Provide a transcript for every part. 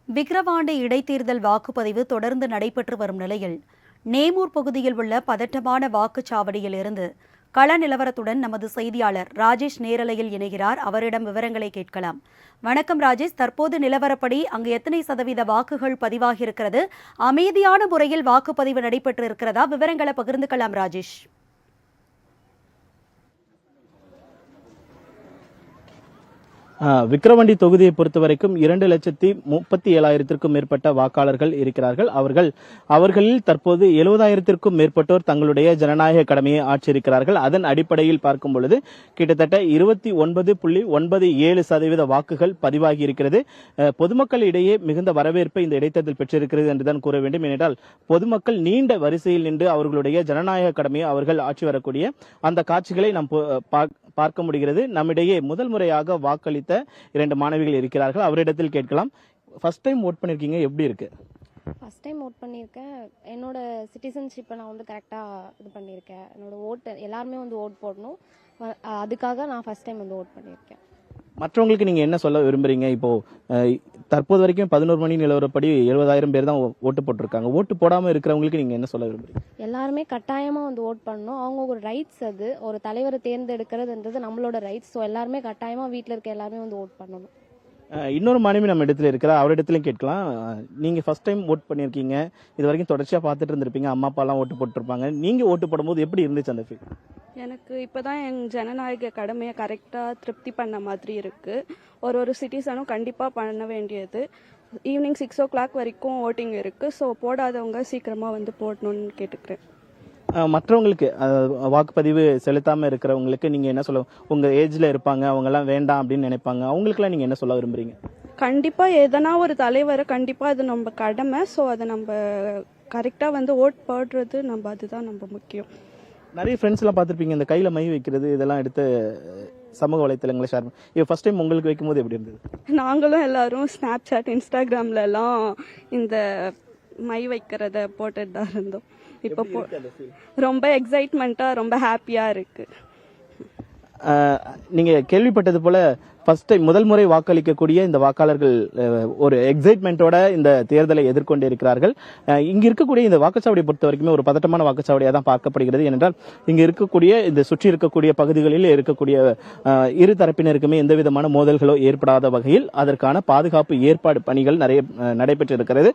விக்கிரவாண்டி இடைத்தேர்தல் வாக்குப்பதிவு தொடர்ந்து நடைபெற்று வரும் நிலையில் நேமூர் பகுதியில் உள்ள பதட்டமான வாக்குச்சாவடியில் இருந்து கள நிலவரத்துடன் நமது செய்தியாளர் ராஜேஷ் நேரலையில் இணைகிறார். அவரிடம் விவரங்களை கேட்கலாம். வணக்கம் ராஜேஷ், தற்போது நிலவரப்படி அங்கு எத்தனை சதவீத வாக்குகள் பதிவாகியிருக்கிறது? அமைதியான முறையில் வாக்குப்பதிவு நடைபெற்று இருக்கிறதா? விவரங்களை பகிர்ந்துக்கலாம் ராஜேஷ். விக்கிரவாண்டி தொகுதியை பொறுத்தவரைக்கும் 2,37,000க்கும் மேற்பட்ட வாக்காளர்கள் இருக்கிறார்கள். அவர்களில் தற்போது 70,000க்கும் மேற்பட்டோர் தங்களுடைய ஜனநாயக கடமையை ஆற்றியிருக்கிறார்கள். அதன் அடிப்படையில் பார்க்கும் பொழுது கிட்டத்தட்ட 29.97% வாக்குகள் பதிவாகி இருக்கிறது. பொதுமக்களிடையே மிகுந்த வரவேற்பை இந்த இடைத்தேர்தல் பெற்றிருக்கிறது என்றுதான் கூற வேண்டும். ஏனென்றால் பொதுமக்கள் நீண்ட வரிசையில் நின்று அவர்களுடைய ஜனநாயக கடமையை அவர்கள் ஆற்றி வரக்கூடிய அந்த காட்சிகளை நாம் பார்க்க முடிகிறது. நம்மிடையே முதல் முறையாக வாக்களித்த 2 மாணவிகள் இருக்கிறார்கள். அவரிடத்தில் கேட்கலாம். ஃபர்ஸ்ட் டைம் ஓட் பண்ணிருக்கீங்க, எப்படி இருக்கு? ஃபர்ஸ்ட் டைம் ஓட் பண்ணியிருக்கேன். என்னோட சிட்டிசன்ஷிப்பை நான் கரெக்டாக இது பண்ணியிருக்கேன். என்னோட ஓட்டு எல்லாருமே ஓட் போடணும், அதுக்காக நான் ஃபர்ஸ்ட் டைம் ஓட் பண்ணியிருக்கேன். மற்றவங்களுக்கு நீங்க என்ன சொல்ல விரும்புறீங்க? இப்போ தற்போது வரைக்கும் 11 மணி நிலவரப்படி 70,000 பேர் தான் ஓட்டு போட்டிருக்காங்க. ஓட்டு போடாம இருக்கிறவங்களுக்கு நீங்க என்ன சொல்ல விரும்புறீங்க? எல்லாருமே கட்டாயமா ஓட் பண்ணணும். அவங்க ஒரு ரைட்ஸ், அது ஒரு தலைவரை தேர்ந்தெடுக்கிறதுன்றது நம்மளோட ரைட்ஸ். ஸோ எல்லாருமே கட்டாயமா வீட்டில் இருக்க எல்லாருமே ஓட் பண்ணணும். இன்னொரு மாணவி நம்ம இடத்துல இருக்கிற அவரிடத்துலையும் கேட்கலாம். நீங்க ஃபர்ஸ்ட் டைம் ஓட் பண்ணிருக்கீங்க, இது வரைக்கும் தொடர்ச்சியா பார்த்துட்டு இருந்திருப்பீங்க, அம்மா அப்பா எல்லாம் ஓட்டு போட்டிருப்பாங்க. நீங்க ஓட்டு போடும்போது எப்படி இருந்துச்சு அந்த ஃபீல்? எனக்கு இப்போதான் என் ஜனநாயக கடமையை கரெக்டாக திருப்தி பண்ண மாதிரி இருக்குது. ஒரு சிட்டிசனும் கண்டிப்பாக பண்ண வேண்டியது. ஈவினிங் 6 o'clock வரைக்கும் ஓட்டிங் இருக்குது. ஸோ போடாதவங்க சீக்கிரமாக போடணும்னு கேட்டுக்கிறேன். மற்றவங்களுக்கு வாக்குப்பதிவு செலுத்தாம இருக்கிறவங்களுக்கு நீங்க என்ன சொல்ல, உங்க ஏஜ்ல இருப்பாங்க, அவங்க எல்லாம் வேண்டாம் அப்படின்னு நினைப்பாங்க, அவங்களுக்குலாம் நீங்க என்ன சொல்ல விரும்புறீங்க? கண்டிப்பாக எதனா ஒரு தலைவரை கண்டிப்பாக அது நம்ம கடமை. ஸோ அதை நம்ம கரெக்டாக ஓட் போடுறது அதுதான் நம்ம முக்கியம். நிறைய ஃப்ரெண்ட்ஸ் எல்லாம் பார்த்துருப்பீங்க, இந்த கையில மை வைக்கிறது இதெல்லாம் எடுத்து சமூக வலைத்தளங்களை ஷேர் பண்ணி. இப்போ ஃபர்ஸ்ட் டைம் உங்களுக்கு வைக்கும் போது எப்படி இருந்தது? நாங்களும் எல்லாரும் ஸ்னாப்சாட், இன்ஸ்டாகிராம்ல எல்லாம் இந்த மை வைக்கிறத போட்டுட்டு தான் இருந்தோம். இப்போ ரொம்ப எக்ஸைட்மெண்ட்டா, ரொம்ப ஹாப்பியா இருக்கு. நீங்க கேள்விப்பட்டது போல ஃபர்ஸ்ட் டைம் முதல் முறை வாக்களிக்கக்கூடிய இந்த வாக்காளர்கள் ஒரு எக்ஸைட்மெண்டோட இந்த தேர்தலை எதிர்கொண்டு இருக்கிறார்கள். இங்க இருக்கக்கூடிய இந்த வாக்குச்சாவடியை பொறுத்த வரைக்குமே ஒரு பதட்டமான வாக்குச்சாவடியாக தான் பார்க்கப்படுகிறது. ஏனென்றால் இங்க இருக்கக்கூடிய இந்த சுற்றி இருக்கக்கூடிய பகுதிகளில் இருக்கக்கூடிய இரு தரப்பினருக்குமே எந்த விதமான மோதல்களோ ஏற்படாத வகையில் அதற்கான பாதுகாப்பு ஏற்பாடு பணிகள் நிறைய நடைபெற்று இருக்கிறது.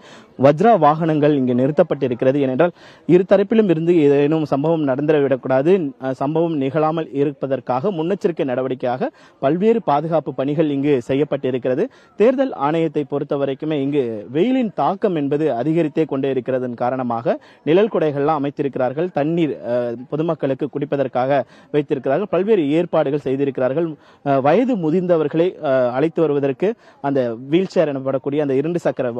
வஜ்ரா வாகனங்கள் இங்கு நிறுத்தப்பட்டிருக்கிறது. ஏனென்றால் இரு தரப்பிலும் இருந்து ஏதேனும் சம்பவம் நடந்துவிடக்கூடாது, சம்பவம் நிகழாமல் இருப்பதற்காக முன்னெச்சரிக்கை நடவடிக்கையாக பல்வேறு பாதுகாப்பு பணிகள் இங்கு செய்யப்பட்டிருக்கிறது. தேர்தல் ஆணையத்தை பொறுத்த வரைக்குமே இங்கு வெயிலின் தாக்கம் என்பது அதிகரித்தே கொண்டே இருக்கிறதன் காரணமாக நிழல் குடைகள்லாம் அமைத்திருக்கிறார்கள். தண்ணீர் பொதுமக்களுக்கு குடிப்பதற்காக வைத்திருக்கிறார்கள். பல்வேறு ஏற்பாடுகள் செய்திருக்கிறார்கள். வயது முதிர்ந்தவர்களை அழைத்து வருவதற்கு அந்த வீல் சேர் எனப்படக்கூடிய அந்த 2 சக்கர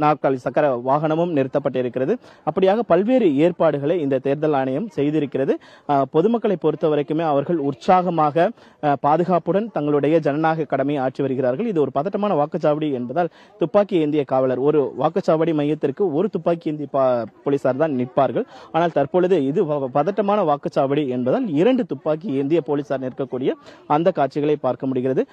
நாற்காலி சக்கர வாகனமும் நிறுத்தப்பட்டிருக்கிறது. அப்படியாக பல்வேறு ஏற்பாடுகளை இந்த தேர்தல் ஆணையம் செய்திருக்கிறது. பொதுமக்களை பொறுத்த வரைக்குமே அவர்கள் உற்சாகமாக பாதுகாப்புடன் தங்களுடைய ஜனநாயக கடமையை ஆற்றி வருகிறார்கள். இது ஒரு பதட்டமான வாக்குச்சாவடி என்பதால் துப்பாக்கி ஏந்திய காவலர், ஒரு வாக்குச்சாவடி மையத்திற்கு ஒரு துப்பாக்கி ஏந்திய போலீசார் தான் நிற்பார்கள். ஆனால் தற்பொழுது இது பதட்டமான வாக்குச்சாவடி என்பதால் 2 துப்பாக்கி ஏந்திய போலீசார் நிற்கக்கூடிய அந்த காட்சிகளை பார்க்க முடிகிறது.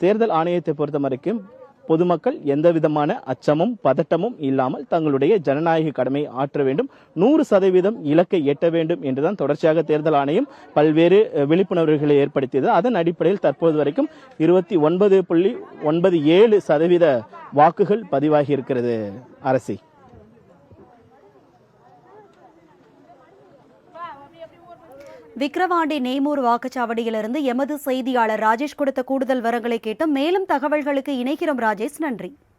தேர்தல் ஆணையத்தை பொறுத்த வரைக்கும் பொதுமக்கள் எந்த விதமான அச்சமும் பதட்டமும் இல்லாமல் தங்களுடைய ஜனநாயக கடமையை ஆற்ற வேண்டும், 100% இலக்கை எட்ட வேண்டும் என்றுதான் தொடர்ச்சியாக தேர்தல் ஆணையம் பல்வேறு விழிப்புணர்வுகளை ஏற்படுத்தியது. அதன் அடிப்படையில் தற்போது வரைக்கும் 29.97% வாக்குகள் பதிவாகி இருக்கிறது. அரசி, விக்கிரவாண்டி நேமூர் வாக்குச்சாவடியிலிருந்து எமது செய்தியாளர் ராஜேஷ் கொடுத்த கூடுதல் விவரங்களை கேட்டு மேலும் தகவல்களுக்கு இணைகிறோம். ராஜேஷ், நன்றி.